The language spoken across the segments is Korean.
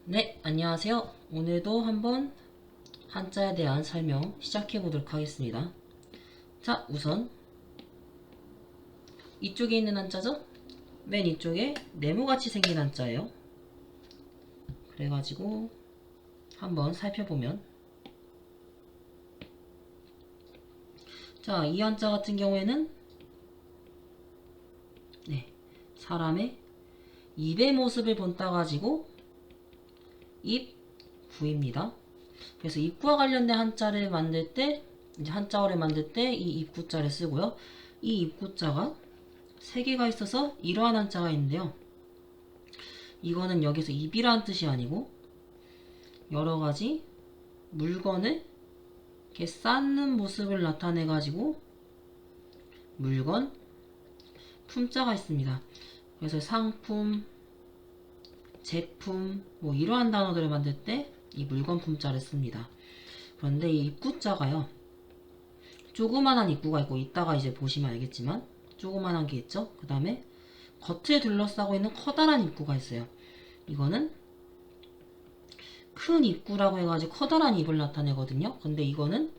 네, 안녕하세요. 오늘도 한번 한자에 대한 설명 시작해 보도록 하겠습니다. 자, 우선 이쪽에 있는 한자죠? 맨 이쪽에 네모같이 생긴 한자예요. 그래가지고 한번 살펴보면, 자, 이 한자 같은 경우에는 사람의 입의 모습을 본따 가지고 입구입니다. 그래서 입구와 관련된 한자를 만들 때, 이제 한자어를 만들 때 이 입구자를 쓰고요. 이 입구자가 세 개가 있어서 이러한 한자가 있는데요. 이거는 여기서 입이라는 뜻이 아니고 여러 가지 물건을 이렇게 쌓는 모습을 나타내 가지고 물건, 품자가 있습니다. 그래서 상품, 제품, 뭐 이러한 단어들을 만들 때 이 물건 품자를 씁니다. 그런데 이 입구자가요, 조그만한 입구가 있고, 이따가 이제 보시면 알겠지만 조그만한 게 있죠. 그 다음에 겉을 둘러싸고 있는 커다란 입구가 있어요. 이거는 큰 입구라고 해가지고 커다란 입을 나타내거든요. 근데 이거는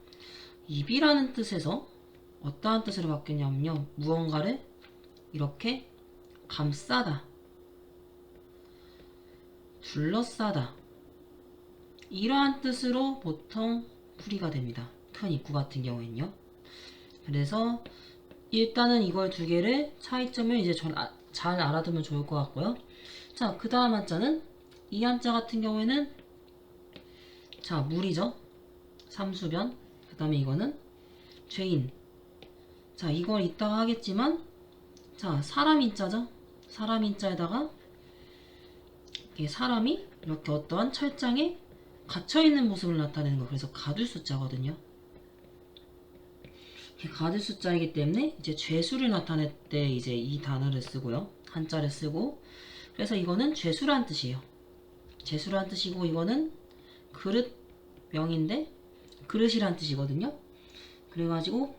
입이라는 뜻에서 어떠한 뜻으로 바뀌냐면요, 무언가를 이렇게 감싸다, 둘러싸다, 이러한 뜻으로 보통 풀이가 됩니다. 큰 입구 같은 경우에는요. 그래서 일단은 이걸 두 개를 차이점을 이제 잘 알아두면 좋을 것 같고요. 자, 그 다음 한자는 이 한자 같은 경우에는, 자, 물이죠. 삼수변. 그 다음에 이거는 죄인. 자, 이걸 이따가 하겠지만, 자, 사람 인자죠. 사람 인자에다가 사람이 이렇게 어떠한 철장에 갇혀있는 모습을 나타내는 거. 그래서 가둘 숫자거든요. 가둘 숫자이기 때문에 이제 죄수를 나타낼 때 이제 이 단어를 쓰고요. 한자를 쓰고. 그래서 이거는 죄수란 뜻이에요. 죄수란 뜻이고, 이거는 그릇 명인데 그릇이란 뜻이거든요. 그래가지고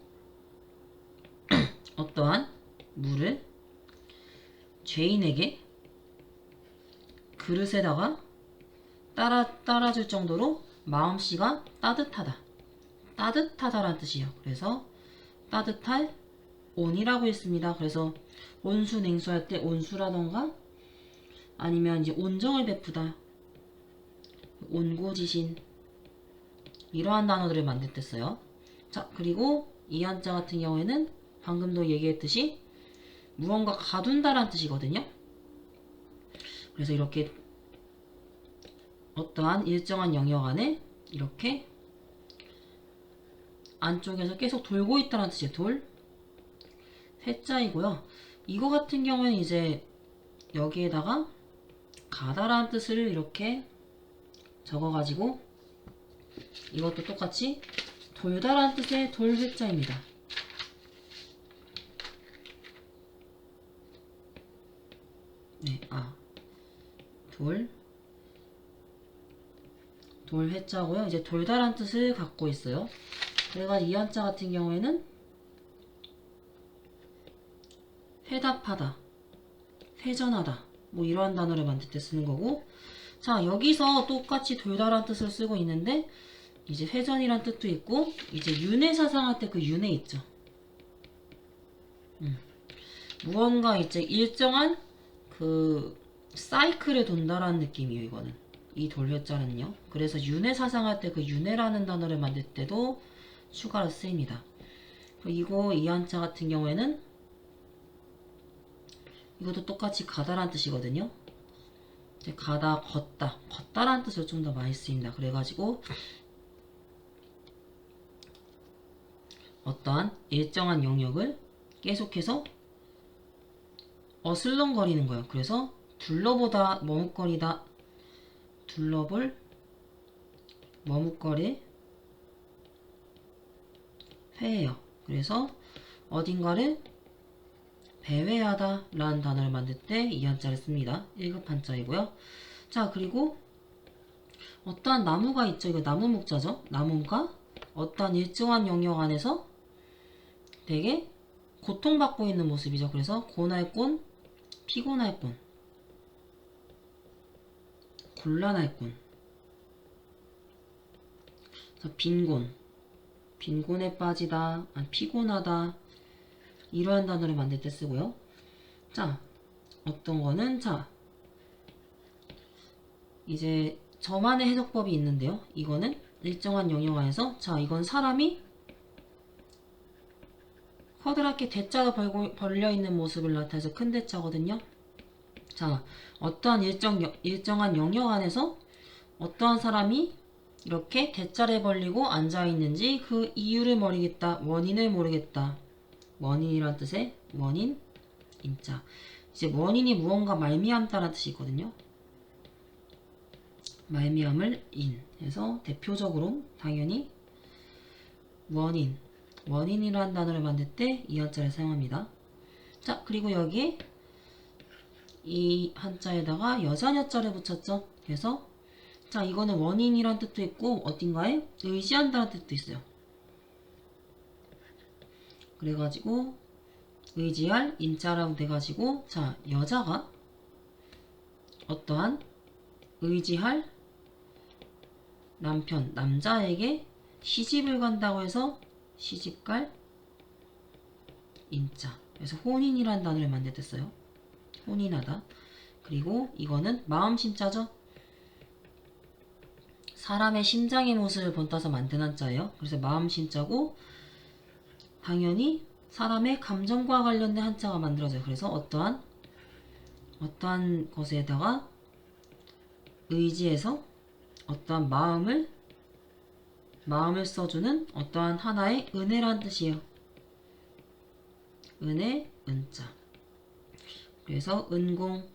어떠한 물을 죄인에게 그릇에다가 따라줄 정도로 마음씨가 따뜻하다. 따뜻하다란 뜻이에요. 그래서 따뜻할 온이라고 했습니다. 그래서 온수 냉수할 때 온수라던가 아니면 이제 온정을 베푸다, 온고지신, 이러한 단어들을 만들 때 써요. 자, 그리고 이 한자 같은 경우에는 방금도 얘기했듯이 무언가 가둔다란 뜻이거든요. 그래서 이렇게 어떠한 일정한 영역 안에 이렇게 안쪽에서 계속 돌고 있다는 뜻이에요. 돌, 회자이고요. 이거 같은 경우는 이제 여기에다가 가다라는 뜻을 이렇게 적어가지고 이것도 똑같이 돌다라는 뜻의 돌회자입니다. 네, 돌회자고요. 이제 돌다라는 뜻을 갖고 있어요. 그래가 이 한자 같은 경우에는 회답하다, 회전하다, 뭐 이러한 단어를 만들 때 쓰는 거고, 자, 여기서 똑같이 돌다란 뜻을 쓰고 있는데 이제 회전이란 뜻도 있고, 이제 윤회 사상할 때 그 윤회 있죠. 무언가 이제 일정한 그 사이클에 돈다라는 느낌이에요. 이거는 이 돌회자는요. 그래서 윤회 사상할 때 그 윤회라는 단어를 만들 때도 추가로 쓰입니다. 그리고 이 한자 같은 경우에는 이것도 똑같이 가다란 뜻이거든요. 이제 가다, 걷다라는 뜻으로 좀 더 많이 쓰입니다. 그래가지고 어떠한 일정한 영역을 계속해서 어슬렁거리는 거예요. 그래서 둘러보다, 머뭇거리다, 둘러볼, 머뭇거릴, 회예요. 그래서 어딘가를 배회하다 라는 단어를 만들 때 이 한자를 씁니다. 1급 한자이고요. 자, 그리고 어떠한 나무가 있죠. 이거 나무 목자죠. 나무가 어떠한 일정한 영역 안에서 되게 고통받고 있는 모습이죠. 그래서 고날꾼, 피곤할꾼, 곤란할 곤. 자, 빈곤. 빈곤에 빠지다, 피곤하다. 이러한 단어를 만들 때 쓰고요. 자, 어떤 거는, 자, 이제 저만의 해석법이 있는데요. 이거는 일정한 영역 안에서, 자, 이건 사람이 커다랗게 대자가 벌려있는 모습을 나타내서 큰 대자거든요. 자, 어떠한 일정한 영역 안에서 어떠한 사람이 이렇게 대자를 벌리고 앉아있는지 그 이유를 모르겠다. 원인을 모르겠다. 원인이란 뜻의 원인, 인자. 이제 원인이 무언가 말미암다라는 뜻이 있거든요. 말미암을 인 해서 대표적으로 당연히 원인이라는 단어를 만들 때 이 한자를 사용합니다. 자, 그리고 여기에 이 한자에다가 여자녀자를 붙였죠. 그래서 자, 이거는 원인이란 뜻도 있고 어딘가에 의지한다는 뜻도 있어요. 그래가지고 의지할 인자라고 돼가지고 자, 여자가 어떠한 의지할 남편, 남자에게 시집을 간다고 해서 시집갈 인자. 그래서 혼인이라는 단어를 만들었어요. 혼인하다. 그리고 이거는 마음 심자죠. 사람의 심장의 모습을 본따서 만든 한자예요. 그래서 마음 심자고 당연히 사람의 감정과 관련된 한자가 만들어져요. 그래서 어떠한 것에다가 의지해서 어떠한 마음을 써주는 어떠한 하나의 은혜란 뜻이에요. 은혜, 은자. 그래서 은공,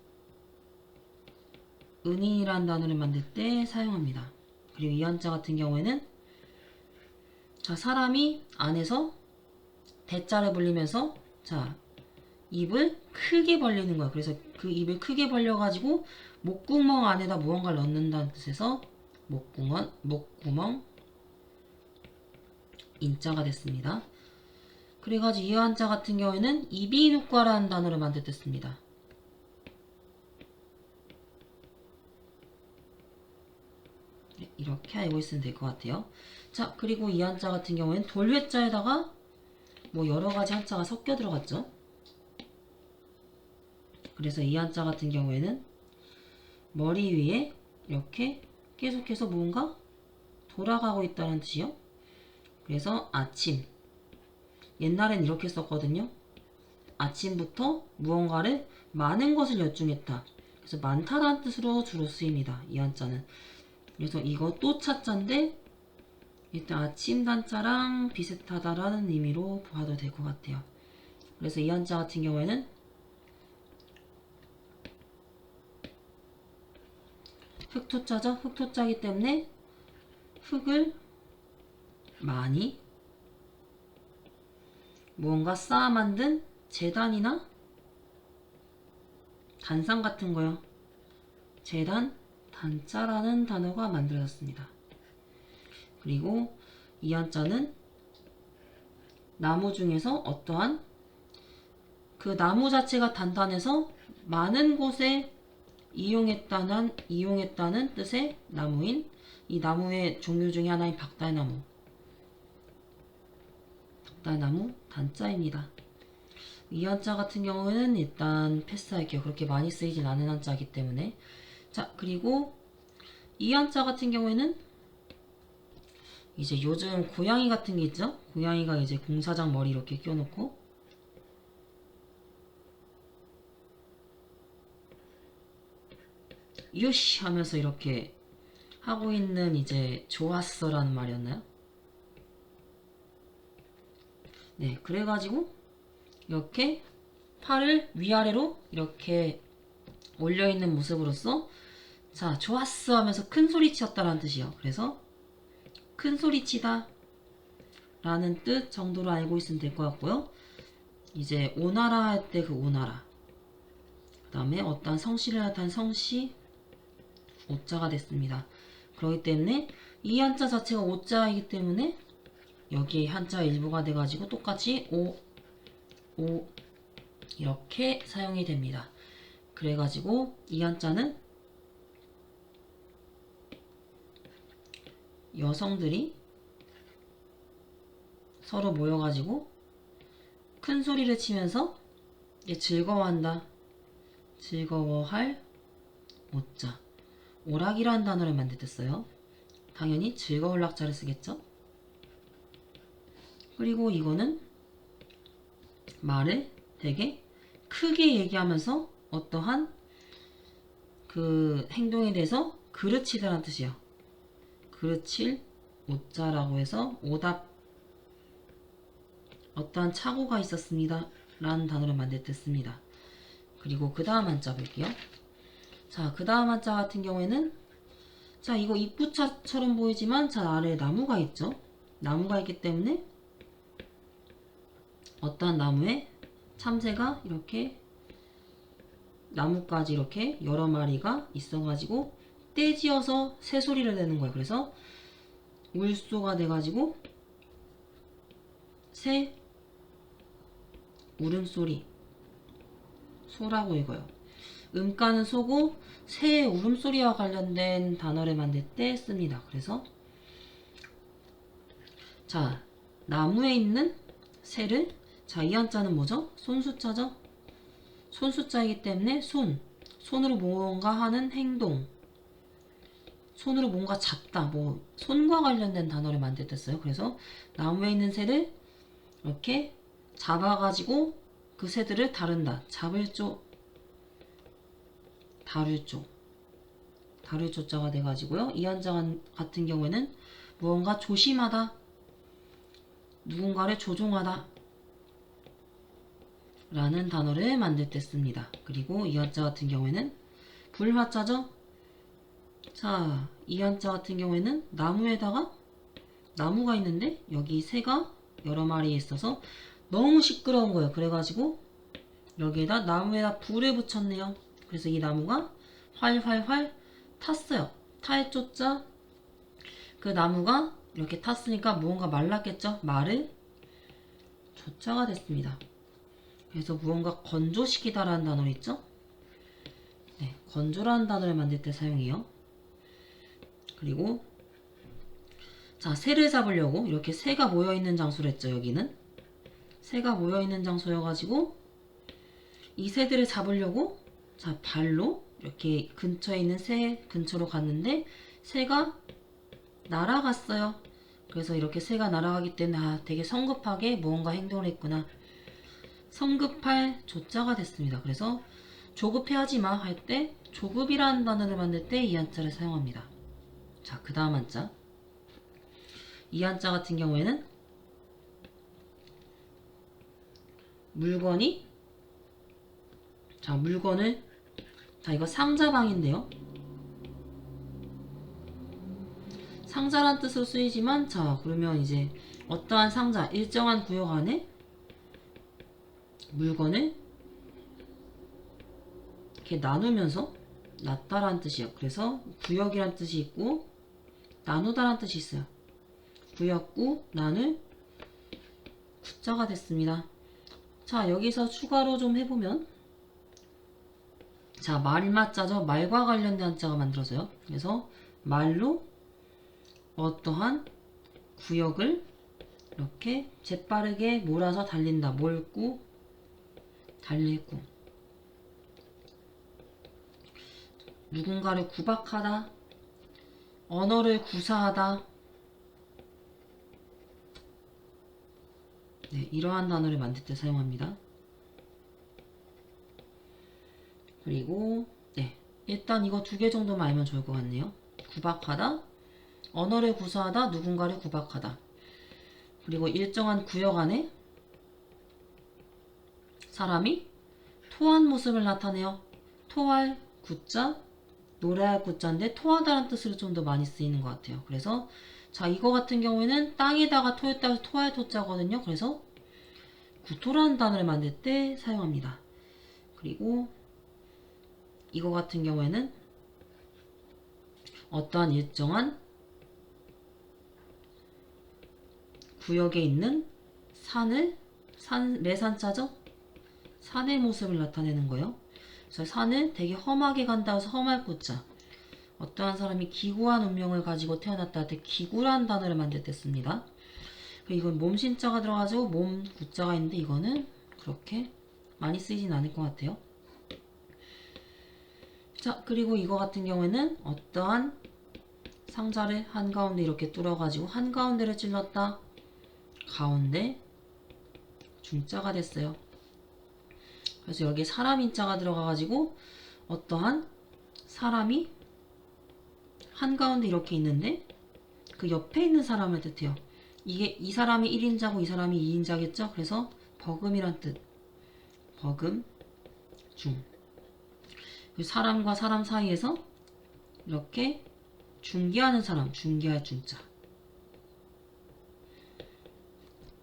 은인이라는 단어를 만들 때 사용합니다. 그리고 이 한자 같은 경우에는 자, 사람이 안에서 대자를 벌리면서 자, 입을 크게 벌리는 거야. 그래서 그 입을 크게 벌려가지고 목구멍 안에다 무언가를 넣는다는 뜻에서 목구멍 인자가 됐습니다. 그래가지고 이 한자 같은 경우에는 이비인후과라는 단어를 만들 때 씁니다. 이렇게 알고 있으면 될 것 같아요. 자, 그리고 이 한자 같은 경우에는 돌회자에다가 뭐 여러가지 한자가 섞여 들어갔죠. 그래서 이 한자 같은 경우에는 머리 위에 이렇게 계속해서 뭔가 돌아가고 있다는 뜻이요. 그래서 아침. 옛날엔 이렇게 썼거든요. 아침부터 무언가를 많은 것을 여중했다. 그래서 많다라는 뜻으로 주로 쓰입니다. 이 한자는. 그래서 이거 또 차자인데 일단 아침 단자랑 비슷하다라는 의미로 봐도 될 것 같아요. 그래서 이 한자 같은 경우에는 흑토자죠. 흑토자이기 때문에 흙을 많이 무언가 쌓아 만든 재단이나 단상 같은 거요. 재단, 단자라는 단어가 만들어졌습니다. 그리고 이 한자는 나무 중에서 어떠한 그 나무 자체가 단단해서 많은 곳에 이용했다는 뜻의 나무인 이 나무의 종류 중에 하나인 박달나무 단자입니다. 이 한자 같은 경우는 일단 패스할게요. 그렇게 많이 쓰이진 않은 한자이기 때문에. 자, 그리고 이 한자 같은 경우에는 이제 요즘 고양이 같은 게 있죠? 고양이가 이제 공사장 머리 이렇게 끼워놓고 요시 하면서 이렇게 하고 있는 이제 좋았어 라는 말이었나요? 네, 그래가지고 이렇게 팔을 위아래로 이렇게 올려있는 모습으로서 자, 좋았어 하면서 큰 소리 치었다라는 뜻이요. 그래서 큰 소리 치다 라는 뜻 정도로 알고 있으면 될 것 같고요. 이제 오나라 할 때 그 오나라, 그 다음에 어떤 성씨를 나타낸 성씨, 오자가 됐습니다. 그렇기 때문에 이 한자 자체가 오자이기 때문에 여기에 한자 일부가 돼가지고 똑같이 오 이렇게 사용이 됩니다. 그래가지고 이 한자는 여성들이 서로 모여가지고 큰 소리를 치면서 즐거워한다. 즐거워할 오자. 오락이라는 단어를 만들었어요. 당연히 즐거울 락자를 쓰겠죠. 그리고 이거는 말을 되게 크게 얘기하면서 어떠한 그 행동에 대해서 그르치다라는 뜻이에요. 그르칠 오자라고 해서 오답 어떠한 착오가 있었습니다 라는 단어를 만들었습니다. 그리고 그 다음 한자 볼게요. 자, 그 다음 한자 같은 경우에는 자, 이거 입구차처럼 보이지만 자, 아래에 나무가 있죠. 나무가 있기 때문에 어떠한 나무에 참새가 이렇게 나무까지 이렇게 여러 마리가 있어가지고 떼지어서 새소리를 내는 거예요. 그래서 울소가 돼가지고 새 울음소리 소라고 읽어요. 음가는 소고 새의 울음소리와 관련된 단어를 만들 때 씁니다. 그래서 자, 나무에 있는 새를 자, 이 한자는 뭐죠? 손수자죠? 손수자이기 때문에 손으로 뭔가 하는 행동, 손으로 뭔가 잡다, 뭐 손과 관련된 단어를 만들 때 써요. 그래서 나무에 있는 새를 이렇게 잡아가지고 그 새들을 다룬다. 잡을 쪽, 다룰 쪽, 다룰 조자가 돼가지고요. 이 한자 같은 경우에는 무언가 조심하다, 누군가를 조종하다 라는 단어를 만들 때 씁니다. 그리고 이 한자 같은 경우에는 불화자죠. 자, 이 한자 같은 경우에는 나무에다가 나무가 있는데 여기 새가 여러 마리 있어서 너무 시끄러운 거예요. 그래가지고 여기에다 나무에다 불을 붙였네요. 그래서 이 나무가 활활활 탔어요. 탈 조자 그 나무가 이렇게 탔으니까 무언가 말랐겠죠. 말을 조자가 됐습니다. 그래서 무언가 건조시키다라는 단어 있죠. 네, 건조라는 단어를 만들 때 사용해요. 그리고 자, 새를 잡으려고 이렇게 새가 모여있는 장소를 했죠. 여기는 새가 모여있는 장소여가지고 이 새들을 잡으려고 자, 발로 이렇게 근처에 있는 새 근처로 갔는데 새가 날아갔어요. 그래서 이렇게 새가 날아가기 때문에 아, 되게 성급하게 무언가 행동을 했구나. 성급할 조자가 됐습니다. 그래서 조급해하지마 할 때 조급이라는 단어를 만들 때 이 한자를 사용합니다. 자, 그 다음 한자 이 한자 같은 경우에는 물건이 자, 물건을 자, 이거 상자방인데요. 상자란 뜻으로 쓰이지만 자, 그러면 이제 어떠한 상자, 일정한 구역 안에 물건을 이렇게 나누면서 놨다라는 뜻이에요. 그래서 구역이란 뜻이 있고 나누다라는 뜻이 있어요. 구역구, 나눌, 구자가 됐습니다. 자, 여기서 추가로 좀 해보면 자, 말맞자죠. 말과 관련된 한자가 만들어져요. 그래서 말로 어떠한 구역을 이렇게 재빠르게 몰아서 달린다. 몰고, 달리고. 누군가를 구박하다. 언어를 구사하다. 네, 이러한 단어를 만들 때 사용합니다. 그리고 네, 일단 이거 두 개 정도만 알면 좋을 것 같네요. 구박하다, 언어를 구사하다, 누군가를 구박하다. 그리고 일정한 구역 안에 사람이 토한 모습을 나타내요. 토할 구자, 노래할 구자인데 토하다라는 뜻으로 좀 더 많이 쓰이는 것 같아요. 그래서 자, 이거 같은 경우에는 땅에다가 토했다고 해서 토할 토자거든요. 그래서 구토라는 단어를 만들 때 사용합니다. 그리고 이거 같은 경우에는 어떠한 일정한 구역에 있는 산을 매산자죠? 산의 모습을 나타내는 거예요. 그래서 산을 되게 험하게 간다 해서 험할 구자. 어떠한 사람이 기구한 운명을 가지고 태어났다 할 때 기구란 단어를 만들 때 씁니다. 이건 몸신자가 들어가지고 몸 구자가 있는데 이거는 그렇게 많이 쓰이진 않을 것 같아요. 자, 그리고 이거 같은 경우에는 어떠한 상자를 한가운데 이렇게 뚫어가지고 한가운데를 찔렀다. 가운데 중자가 됐어요. 그래서 여기에 사람인자가 들어가가지고 어떠한 사람이 한가운데 이렇게 있는데 그 옆에 있는 사람을 뜻해요. 이게 이 사람이 1인자고 이 사람이 2인자겠죠? 그래서 버금이란 뜻. 버금, 중. 사람과 사람 사이에서 이렇게 중개하는 사람, 중개할 중자.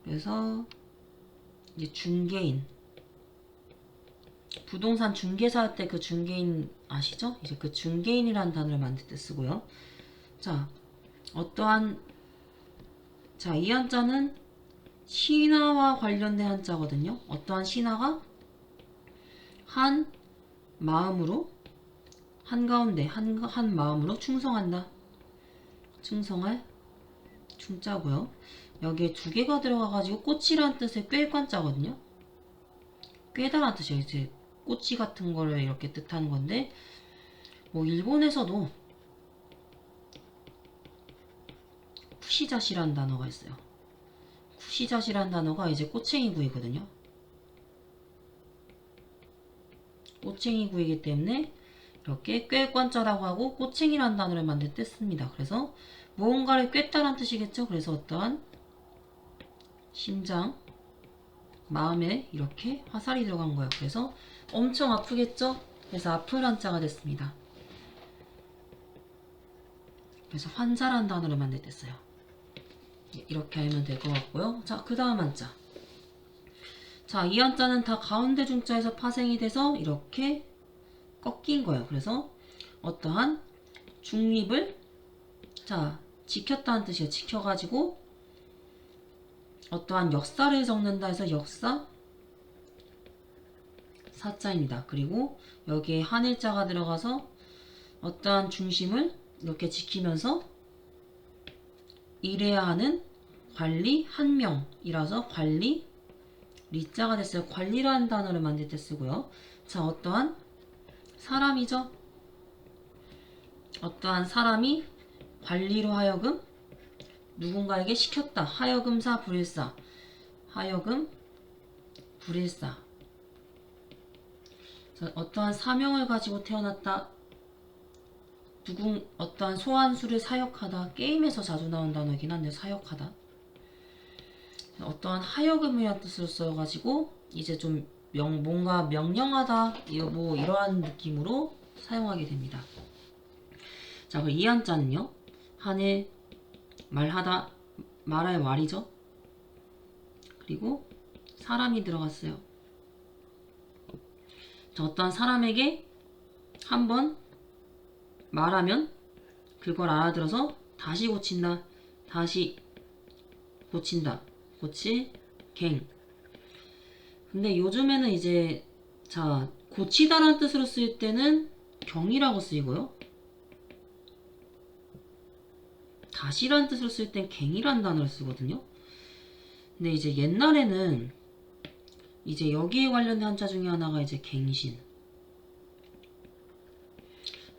그래서 이제 중개인. 부동산 중개사 할 때 그 중개인 아시죠? 이제 그 중개인이라는 단어를 만들 때 쓰고요. 자, 이 한자는 신하와 관련된 한자거든요. 어떠한 신하가 한 마음으로 한가운데 한 마음으로 충성한다. 충성할 충자고요. 여기에 두 개가 들어가가지고 꽃이란 뜻의 꿰관자거든요. 꿰다란 뜻이에요. 이제 꼬치 같은 거를 이렇게 뜻하는 건데 뭐 일본에서도 쿠시자시라는 단어가 있어요. 쿠시자시라는 단어가 이제 꼬챙이 구이거든요. 꼬챙이 구이기 때문에 이렇게 꿰관자라고 하고 꼬챙이라는 단어를 만들 때 씁니다. 그래서 무언가를 꿰다란 뜻이겠죠. 그래서 어떠한 심장, 마음에 이렇게 화살이 들어간 거예요. 그래서 엄청 아프겠죠? 그래서 아플 한자가 됐습니다. 그래서 환자란 단어를 만들 때 써요. 이렇게 알면 될 것 같고요. 자, 그 다음 한자. 자, 이 한자는 다 가운데 중자에서 파생이 돼서 이렇게 꺾인 거예요. 그래서 어떠한 중립을 지켰다는 뜻이에요. 지켜가지고 어떠한 역사를 적는다 해서 역사 사자입니다. 그리고 여기에 한일자가 들어가서 어떠한 중심을 이렇게 지키면서 일해야 하는 관리 한 명이라서 관리 리자가 됐어요. 관리라는 단어를 만들 때 쓰고요. 자, 어떠한 사람이죠. 어떠한 사람이 관리로 하여금 누군가에게 시켰다. 하여금사 불일사. 하여금 불일사. 자, 어떠한 사명을 가지고 태어났다. 어떠한 소환수를 사역하다. 게임에서 자주 나온 단어이긴 한데 사역하다. 어떠한 하여금이라는 뜻으로 써가지고 이제 좀 뭔가 명령하다 뭐 이러한 느낌으로 사용하게 됩니다. 자, 그럼 이 한자는요. 한일 말하다 말할 말이죠. 그리고 사람이 들어갔어요. 자, 어떠한 사람에게 한번 말하면 그걸 알아들어서 다시 고친다. 다시 고친다. 고치, 갱. 근데 요즘에는 이제 고치다라는 뜻으로 쓰일 때는 경이라고 쓰이고요. 다시라는 뜻으로 쓸 땐 갱이라는 단어를 쓰거든요. 근데 이제 옛날에는 이제 여기에 관련된 한자 중에 하나가 이제 갱신.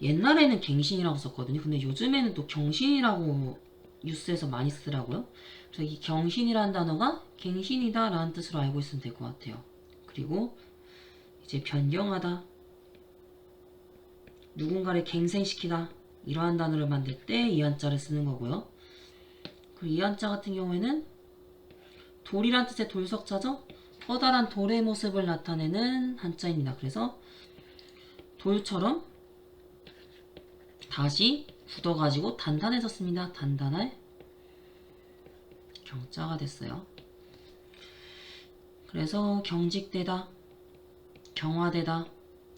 옛날에는 갱신이라고 썼거든요. 근데 요즘에는 또 경신이라고 뉴스에서 많이 쓰더라고요. 그래서 이 경신이라는 단어가 갱신이다 라는 뜻으로 알고 있으면 될 것 같아요. 그리고 이제 변경하다, 누군가를 갱생시키다 이러한 단어를 만들 때 이 한자를 쓰는 거고요. 그리고 이 한자 같은 경우에는 돌이란 뜻의 돌석자죠. 커다란 돌의 모습을 나타내는 한자입니다. 그래서 돌처럼 다시 굳어가지고 단단해졌습니다. 단단할 경자가 됐어요. 그래서 경직되다, 경화되다,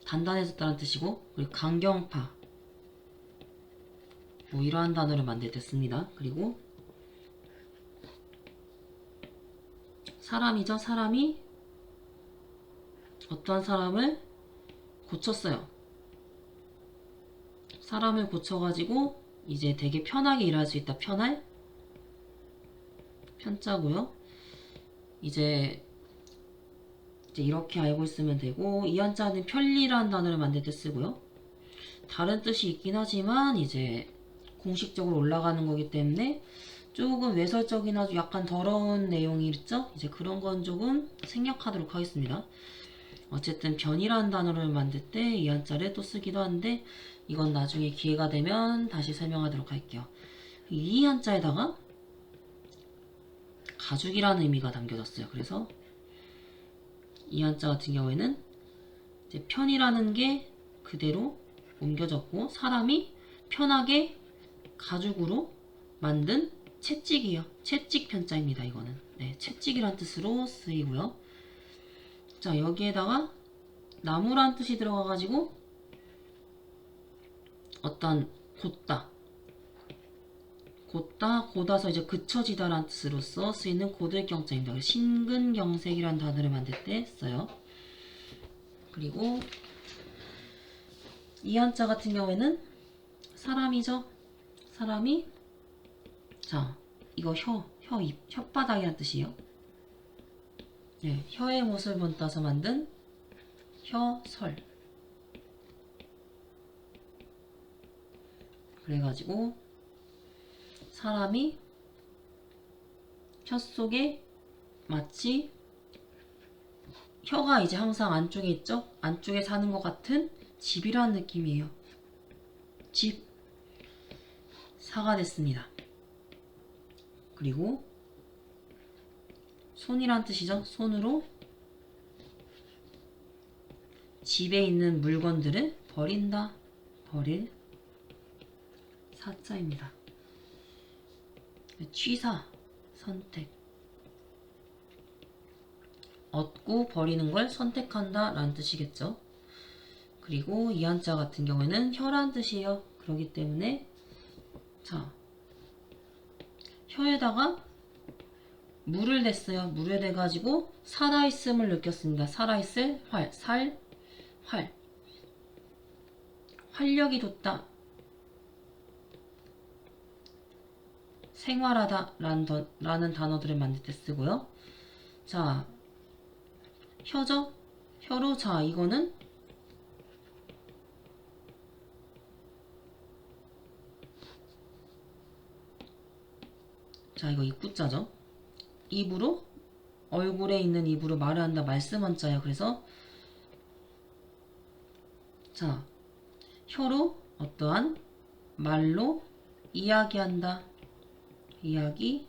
단단해졌다는 뜻이고, 그리고 강경파 뭐 이러한 단어를 만들 때 씁니다. 그리고 사람이죠. 사람이 어떤 사람을 고쳤어요. 사람을 고쳐가지고 이제 되게 편하게 일할 수 있다. 편할 편자고요. 이제 이렇게 알고 있으면 되고, 이 한자는 편리라는 단어를 만들 때 쓰고요. 다른 뜻이 있긴 하지만 이제 공식적으로 올라가는 거기 때문에 조금 외설적이나 약간 더러운 내용이 있죠? 이제 그런 건 조금 생략하도록 하겠습니다. 어쨌든 변이라는 단어를 만들 때 이 한자를 또 쓰기도 하는데, 이건 나중에 기회가 되면 다시 설명하도록 할게요. 이 한자에다가 가죽이라는 의미가 담겨졌어요. 그래서 이 한자 같은 경우에는 이제 편이라는 게 그대로 옮겨졌고, 사람이 편하게 가죽으로 만든 채찍이에요. 채찍 편자입니다. 이거는 네, 채찍이란 뜻으로 쓰이고요. 자, 여기에다가 나무란 뜻이 들어가가지고 어떤 곧다, 곧아서 이제 그쳐지다라는 뜻으로서 쓰이는 고들경자입니다. 신근경색이라는 단어를 만들 때 써요. 그리고 이 한자 같은 경우에는 사람이죠. 사람이, 자, 이거 혓바닥이란 뜻이에요. 네, 혀의 모습을 따서 만든 혀설. 그래가지고 사람이 혀 속에 마치 혀가 이제 항상 안쪽에 있죠? 안쪽에 사는 것 같은 집이라는 느낌이에요. 집. 사가 됐습니다. 그리고 손이란 뜻이죠. 손으로 집에 있는 물건들을 버린다. 버릴. 사자입니다. 취사. 선택. 얻고 버리는 걸 선택한다 라는 뜻이겠죠. 그리고 이 한자 같은 경우에는 혀란 뜻이에요. 그렇기 때문에 자, 혀에다가 물을 댔어요. 물을 대가지고 살아있음을 느꼈습니다. 살아있을 활, 활. 활력이 돋다. 생활하다 라는 단어들을 만들 때 쓰고요. 자, 혀죠? 혀로, 자, 이거는 자, 이거 입구자죠? 입으로, 얼굴에 있는 입으로 말을 한다. 말씀한 자예요. 그래서 자, 혀로 어떠한 말로 이야기한다. 이야기,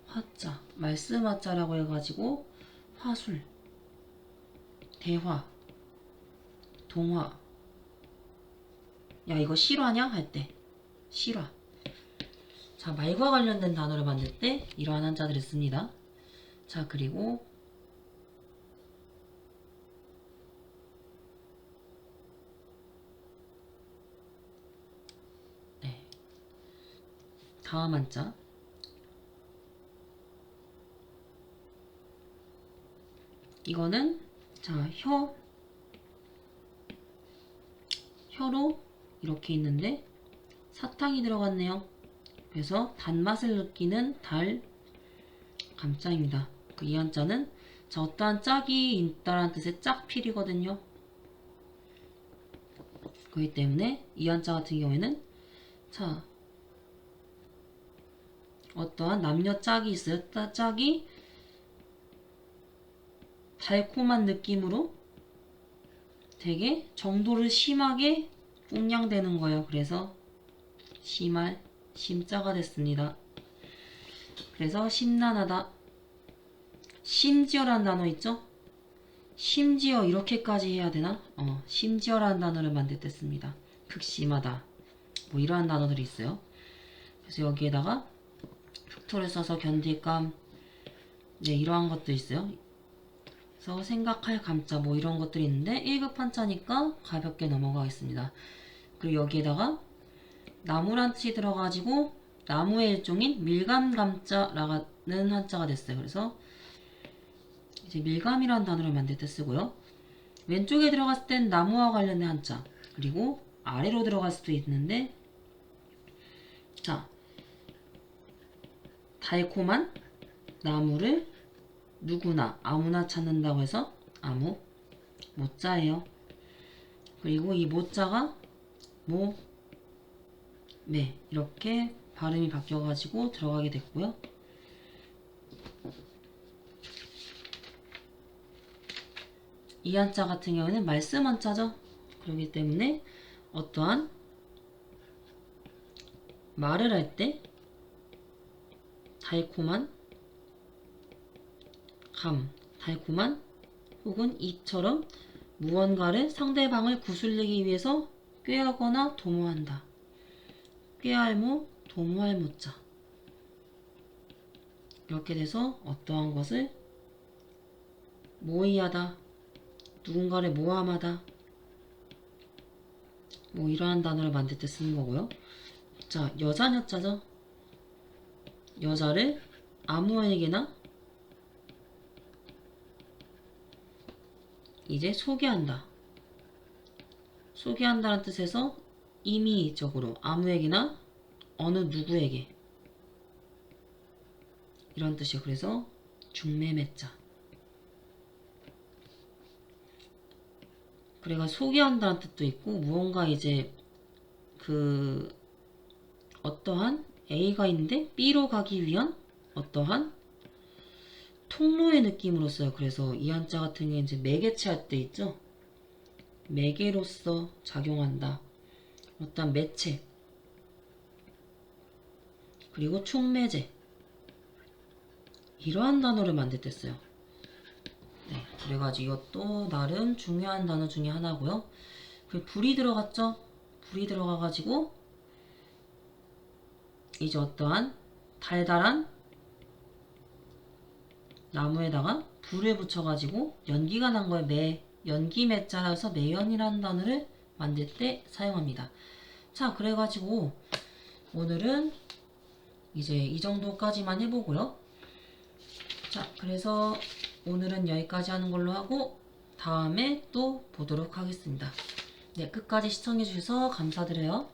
화자, 말씀화자라고 해가지고 화술, 대화, 동화. 야, 이거 실화냐? 할 때 실화. 자, 말과 관련된 단어를 만들 때 이러한 한자들을 씁니다. 자, 그리고 네, 다음 한자. 이거는 자, 혀로 이렇게 있는데 사탕이 들어갔네요. 그래서 단맛을 느끼는 달, 감자입니다. 그 이 한자는 자, 어떠한 짝이 있다라는 뜻의 짝필이거든요. 그렇기 때문에 이 한자 같은 경우에는 자, 어떠한 남녀 짝이 있어요. 짝이 달콤한 느낌으로 되게 정도를 심하게 꽁냥대는 거예요. 그래서 심할, 심자가 됐습니다. 그래서 심란하다. 심지어라는 단어 있죠? 심지어 이렇게까지 해야 되나? 심지어라는 단어를 만들 때 씁니다. 극심하다. 뭐 이러한 단어들이 있어요. 그래서 여기에다가 흑토를 써서 견딜감, 네, 이러한 것도 있어요. 그래서 생각할 감자 뭐 이런 것들이 있는데 1급 한자니까 가볍게 넘어가겠습니다. 그리고 여기에다가 나무란 뜻이 들어가지고 나무의 일종인 밀감감자라는 한자가 됐어요. 그래서 이제 밀감이라는 단어를 만들 때 쓰고요. 왼쪽에 들어갔을 땐 나무와 관련된 한자, 그리고 아래로 들어갈 수도 있는데, 자, 달콤한 나무를 누구나 아무나 찾는다고 해서 아무 모자예요. 그리고 이 모자가 모, 매 이렇게 발음이 바뀌어가지고 들어가게 됐고요. 이 한자 같은 경우에는 말씀 한자죠. 그렇기 때문에 어떠한 말을 할 때 달콤한 달콤한 혹은 이처럼 무언가를 상대방을 구슬리기 위해서 꾀하거나 도모한다. 꾀할모, 도모할 모자. 이렇게 돼서 어떠한 것을 모의하다, 누군가를 모함하다, 뭐 이러한 단어를 만들 때 쓰는 거고요. 자, 여자녀자죠. 여자를 아무에게나 이제 소개한다. 소개한다는 뜻에서 임의적으로 아무에게나 어느 누구에게 이런 뜻이에요. 그래서 중매매자. 그래가 소개한다는 뜻도 있고 무언가 이제 그 어떠한 A가 있는데 B로 가기 위한 어떠한 통로의 느낌으로 써요. 그래서 이 한자 같은 경우에 이제 매개체 할 때 있죠. 매개로서 작용한다. 어떤 매체. 그리고 충매제. 이러한 단어를 만들 때 써요. 네, 그래가지고 이것도 나름 중요한 단어 중에 하나고요. 그 불이 들어갔죠. 불이 들어가가지고 이제 어떠한 달달한 나무에다가 불을 붙여가지고 연기가 난 거에 연기 매자라서 매연이라는 단어를 만들 때 사용합니다. 자, 그래가지고 오늘은 이제 이 정도까지만 해보고요. 자, 그래서 오늘은 여기까지 하는 걸로 하고 다음에 또 보도록 하겠습니다. 네, 끝까지 시청해주셔서 감사드려요.